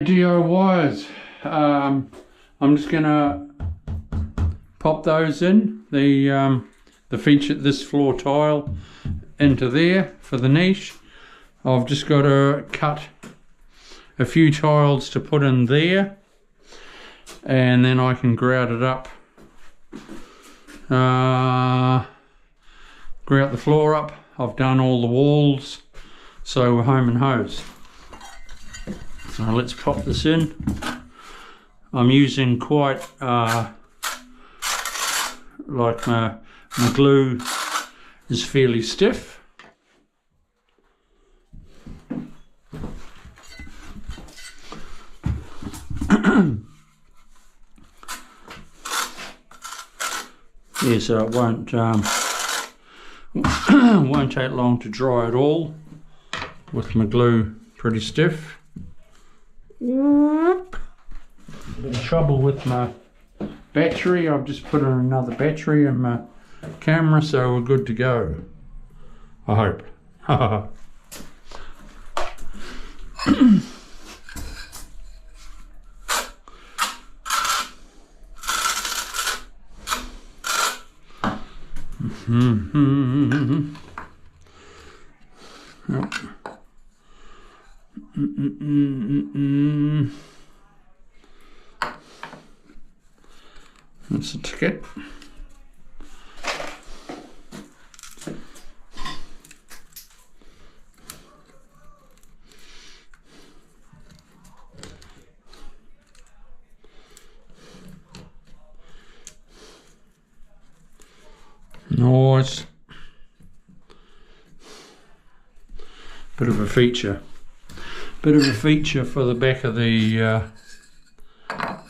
DIYs. I'm just gonna pop those in, the feature, this floor tile into there for the niche. I've just got to cut a few tiles to put in there, and then I can grout it up, grout the floor up. I've done all the walls, so we're home and hosed. So let's pop this in. I'm using quite like my glue is fairly stiff. Yeah, so it won't won't take long to dry at all with my glue pretty stiff. Bit of trouble with my battery. I've just put in another battery in my camera, so we're good to go, I hope. Yep. That's a ticket. Nice. Bit of a feature. Bit of a feature for the back of the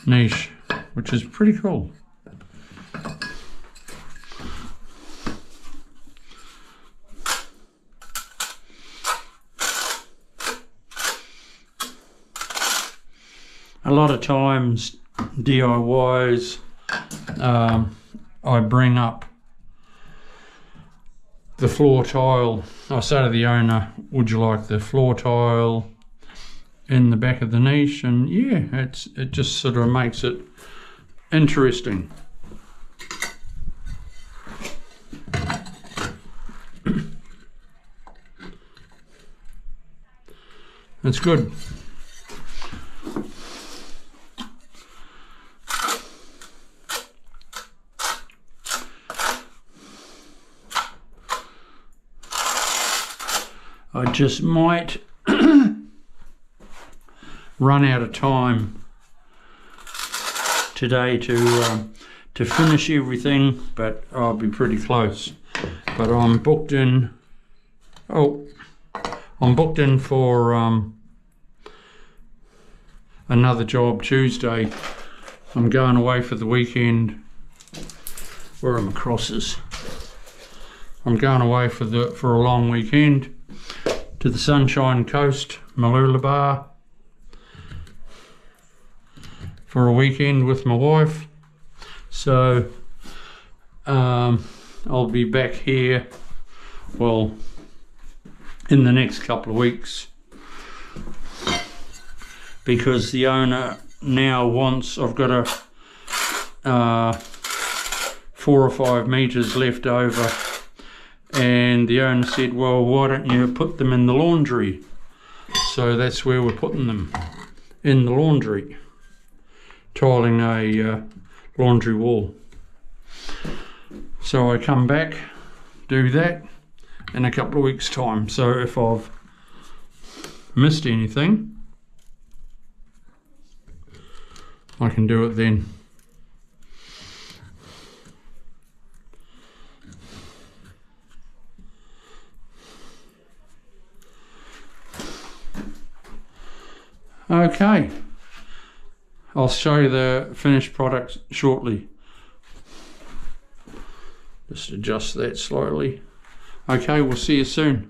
niche, which is pretty cool. A lot of times DIYs, I bring up the floor tile. I say to the owner, would you like the floor tile in the back of the niche? And yeah, it just sort of makes it interesting. It's good. I just might run out of time today to finish everything, but I'll be pretty close. But I'm booked in. Oh, I'm booked in for another job Tuesday. I'm going away for the weekend. Where are my crosses? I'm going away for a long weekend to the Sunshine Coast, Mooloolaba, for a weekend with my wife. So I'll be back here, well, in the next couple of weeks, because the owner now wants, I've got a 4 or 5 meters left over, and the owner said, well, why don't you put them in the laundry? So that's where we're putting them, in the laundry, tiling a laundry wall. So I come back, do that in a couple of weeks' time. So if I've missed anything, I can do it then. Okay, I'll show you the finished product shortly. Just adjust that slowly. Okay, we'll see you soon.